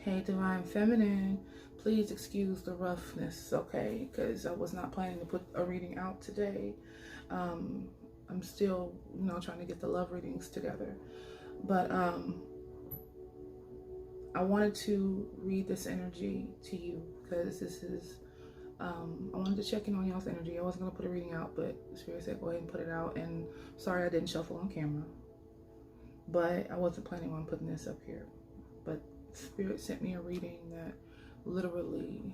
Hey, Divine Feminine, please excuse the roughness, okay? Because I was not planning to put a reading out today. I'm still, trying to get the love readings together. But I wanted to read this energy to you because this is, I wanted to check in on y'all's energy. I wasn't going to put a reading out, but Spirit said go ahead and put it out. And sorry I didn't shuffle on camera. But I wasn't planning on putting this up here. But Spirit sent me a reading that literally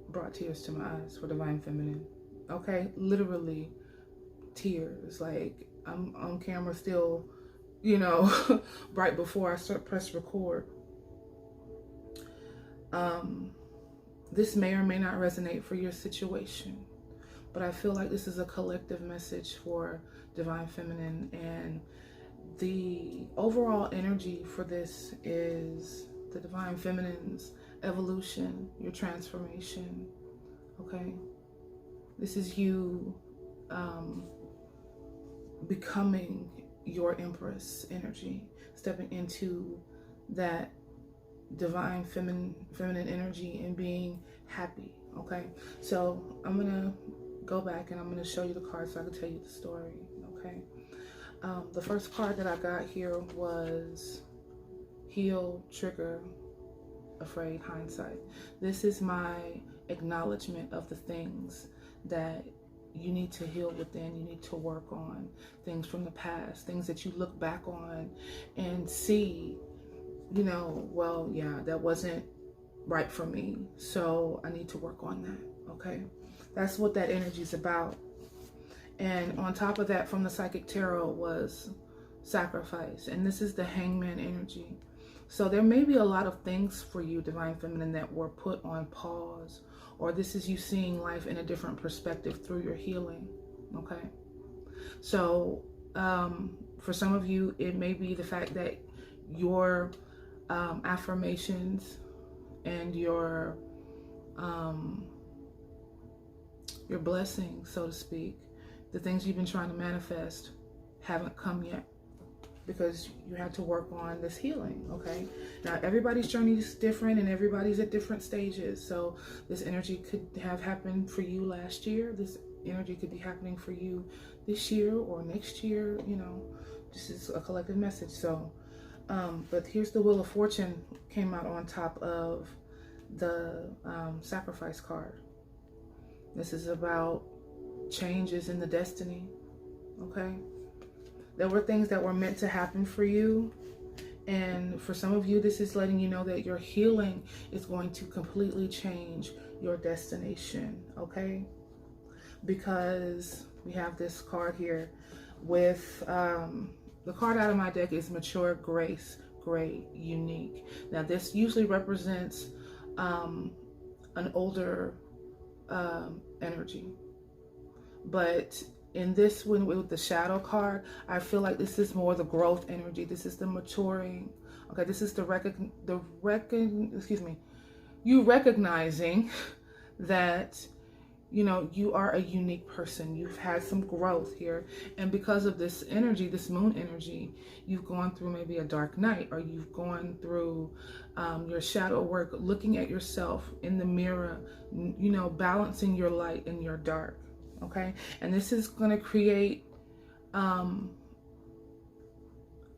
brought tears to my eyes for Divine Feminine. Okay, literally tears. Like I'm on camera still, right before I press record. This may or may not resonate for your situation, but I feel like this is a collective message for Divine Feminine, and the overall energy for this is the Divine Feminine's evolution, your transformation, okay? This is you becoming your Empress energy, stepping into that divine feminine energy and being happy, okay? So I'm gonna go back and I'm gonna show you the cards so I can tell you the story, okay? The first card that I got here was Heal, Trigger, Afraid, Hindsight. This is my acknowledgement of the things that you need to heal within, you need to work on, things from the past, things that you look back on and see, well, yeah, that wasn't right for me, so I need to work on that, okay? That's what that energy is about. And on top of that, from the Psychic Tarot was Sacrifice. And this is the Hangman energy. So there may be a lot of things for you, Divine Feminine, that were put on pause. Or this is you seeing life in a different perspective through your healing. Okay? So for some of you, it may be the fact that your affirmations and your blessings, so to speak, the things you've been trying to manifest haven't come yet because you had to work on this healing, okay? Now, everybody's journey is different and everybody's at different stages. So this energy could have happened for you last year. This energy could be happening for you this year or next year, This is a collective message. So, but here's the Wheel of Fortune came out on top of the Sacrifice card. This is about changes in the destiny, okay? There were things that were meant to happen for you, and for some of you, this is letting you know that your healing is going to completely change your destination, okay? Because we have this card here with the card out of my deck is Mature, Grace, Gray, Unique. Now this usually represents an older energy. But in this one with the Shadow card, I feel like this is more the growth energy. This is the maturing. Okay, this is you recognizing that, you are a unique person. You've had some growth here. And because of this energy, this moon energy, you've gone through maybe a dark night, or you've gone through your shadow work, looking at yourself in the mirror, balancing your light and your dark. Okay, and this is going to create a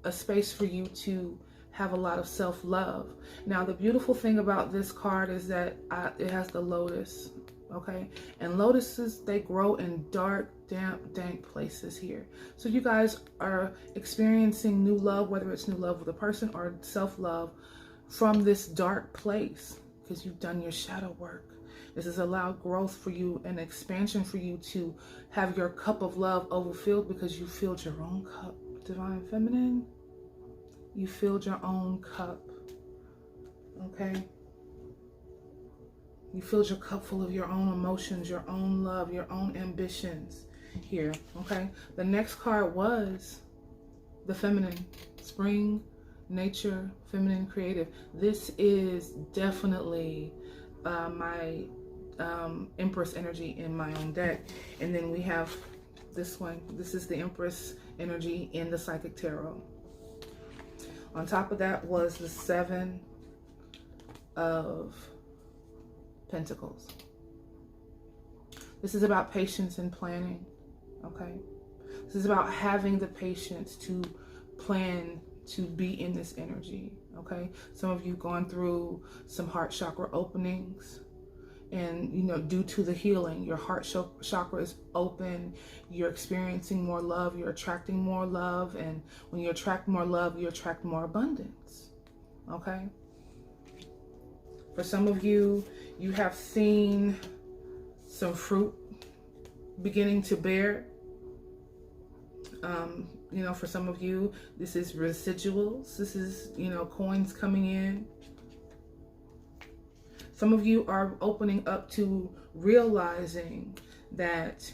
space for you to have a lot of self-love. Now, the beautiful thing about this card is that it has the lotus, okay? And lotuses, they grow in dark, damp, dank places here. So you guys are experiencing new love, whether it's new love with a person or self-love from this dark place, because you've done your shadow work. This has allowed growth for you and expansion for you to have your cup of love overfilled because you filled your own cup, Divine Feminine. You filled your own cup, okay? You filled your cup full of your own emotions, your own love, your own ambitions here, okay? The next card was the Feminine, Spring, Nature, Feminine, Creative. This is definitely my Empress energy in my own deck. And then we have this one. This is the Empress energy in the Psychic Tarot. On top of that was the 7 of Pentacles. This is about patience and planning, okay? This is about having the patience to plan to be in this energy, okay? Some of you gone through some heart chakra openings, and, you know, due to the healing, your heart chakra is open. You're experiencing more love. You're attracting more love. And when you attract more love, you attract more abundance. Okay? For some of you, you have seen some fruit beginning to bear. You know, for some of you, this is residuals. This is, you know, coins coming in. Some of you are opening up to realizing that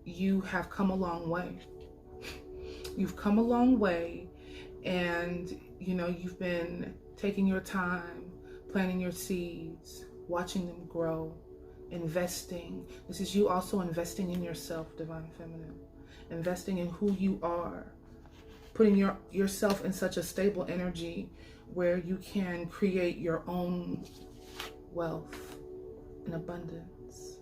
you have come a long way. You've come a long way, and, you know, you've been taking your time, planting your seeds, watching them grow, investing. This is you also investing in yourself, Divine Feminine. Investing in who you are. Putting yourself in such a stable energy where you can create your own wealth and abundance.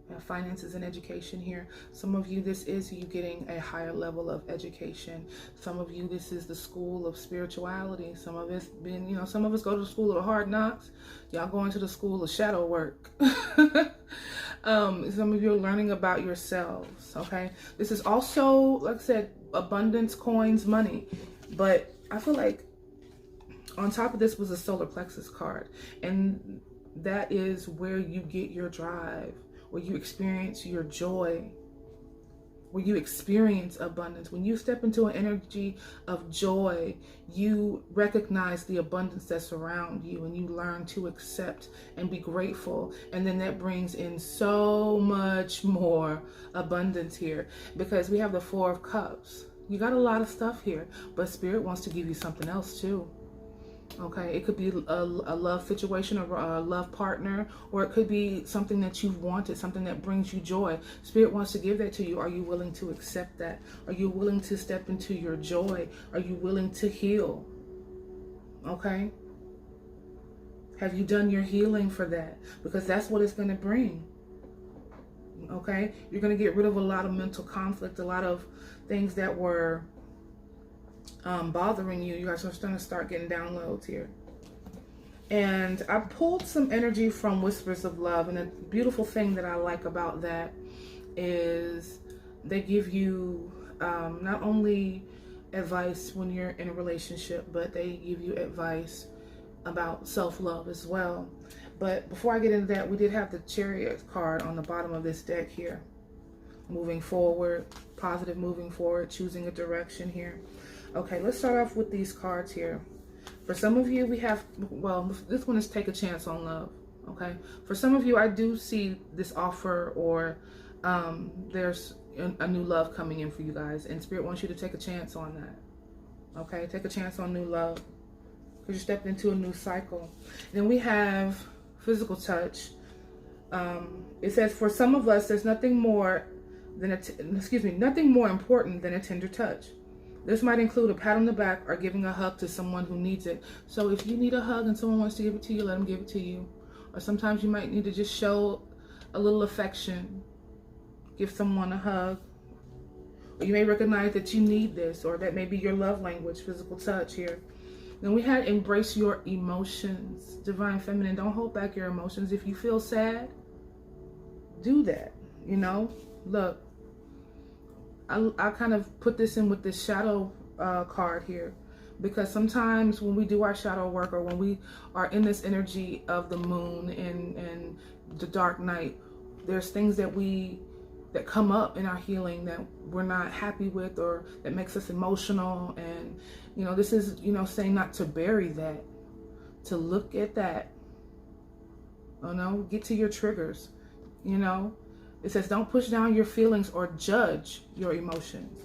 We have finances and education here. Some of you, this is you getting a higher level of education. Some of you, this is the school of spirituality. Some of us been, you know, some of us go to the school of hard knocks. Y'all going to the school of shadow work. Some of you are learning about yourselves, okay? This is also, like I said, abundance, coins, money. But I feel like on top of this was a solar plexus card, and that is where you get your drive, where you experience your joy, where you experience abundance. When you step into an energy of joy, you recognize the abundance that's around you, and you learn to accept and be grateful. And then that brings in so much more abundance here, because we have the Four of Cups. You got a lot of stuff here, but Spirit wants to give you something else too. Okay, it could be a love situation or a love partner, or it could be something that you've wanted, something that brings you joy. Spirit wants to give that to you. Are you willing to accept that? Are you willing to step into your joy? Are you willing to heal? Okay, have you done your healing for that? Because that's what it's going to bring. Okay, you're going to get rid of a lot of mental conflict, a lot of things that were bothering you. You guys are going to start getting downloads here. And I pulled some energy from Whispers of Love, and the beautiful thing that I like about that is they give you not only advice when you're in a relationship, but they give you advice about self-love as well. But before I get into that, we did have the Chariot card on the bottom of this deck here. Moving forward, positive moving forward, choosing a direction here. Okay, let's start off with these cards here. For some of you, we have, well, this one is Take a Chance on Love, okay? For some of you, I do see this offer, or there's a new love coming in for you guys, and Spirit wants you to take a chance on that, okay? Take a chance on new love, because you stepped into a new cycle. Then we have Physical Touch. It says, for some of us, there's nothing more than nothing more important than a tender touch. This might include a pat on the back or giving a hug to someone who needs it. So if you need a hug and someone wants to give it to you, let them give it to you. Or sometimes you might need to just show a little affection. Give someone a hug. Or you may recognize that you need this, or that may be your love language, physical touch here. Then we had Embrace Your Emotions. Divine Feminine, don't hold back your emotions. If you feel sad, do that, you know? Look, I kind of put this in with this shadow card here, because sometimes when we do our shadow work, or when we are in this energy of the moon and the dark night, there's things that come up in our healing that we're not happy with, or that makes us emotional. And, you know, this is, you know, saying not to bury that, to look at that, you know, get to your triggers, you know. It says, don't push down your feelings or judge your emotions.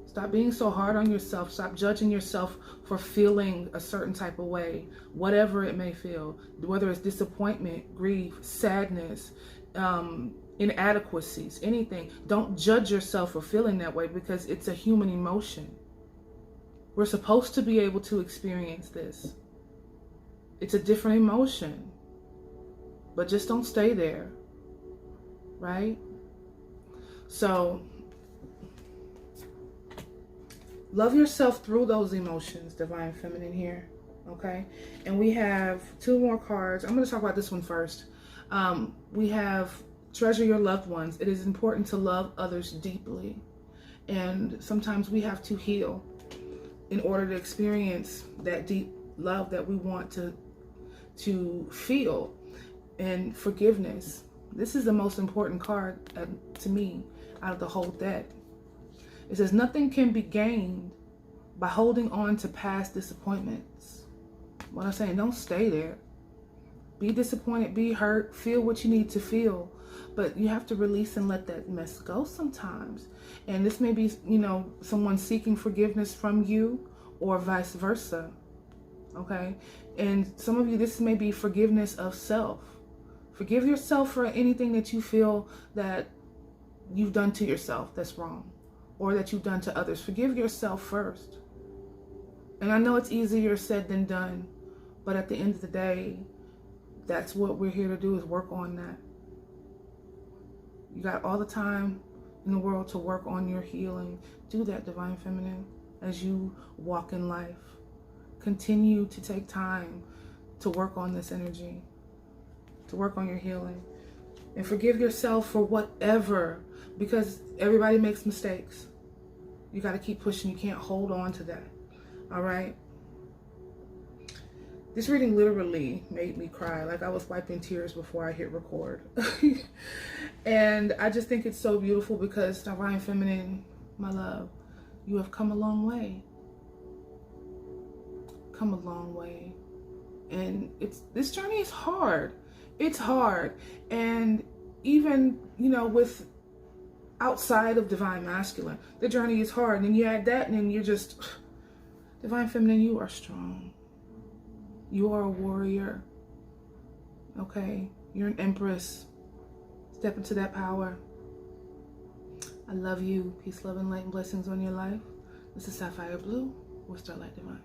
Stop being so hard on yourself. Stop judging yourself for feeling a certain type of way, whatever it may feel, whether it's disappointment, grief, sadness, inadequacies, anything. Don't judge yourself for feeling that way, because it's a human emotion. We're supposed to be able to experience this. It's a different emotion. But just don't stay there. Right? So, love yourself through those emotions, Divine Feminine here. Okay? And we have 2 more cards. I'm going to talk about this one first. We have treasure your loved ones. It is important to love others deeply. And sometimes we have to heal in order to experience that deep love that we want to feel. And forgiveness. This is the most important card to me out of the whole deck. It says nothing can be gained by holding on to past disappointments. What I'm saying, don't stay there. Be disappointed, be hurt, feel what you need to feel. But you have to release and let that mess go sometimes. And this may be, someone seeking forgiveness from you or vice versa. Okay? And some of you, this may be forgiveness of self. Forgive yourself for anything that you feel that you've done to yourself that's wrong, or that you've done to others. Forgive yourself first. And I know it's easier said than done, but at the end of the day, that's what we're here to do, is work on that. You got all the time in the world to work on your healing. Do that, Divine Feminine, as you walk in life. Continue to take time to work on this energy, to work on your healing. And forgive yourself for whatever, because everybody makes mistakes. You got to keep pushing. You can't hold on to that. All right? This reading literally made me cry. Like I was wiping tears before I hit record. And I just think it's so beautiful because, Divine Feminine, my love, you have come a long way. Come a long way. And this journey is hard. It's hard. And even, with outside of Divine Masculine, the journey is hard. And then you add that, and then you're just, Divine Feminine, you are strong. You are a warrior. Okay? You're an empress. Step into that power. I love you. Peace, love, and light, and blessings on your life. This is Sapphire Blue with Starlight Divine.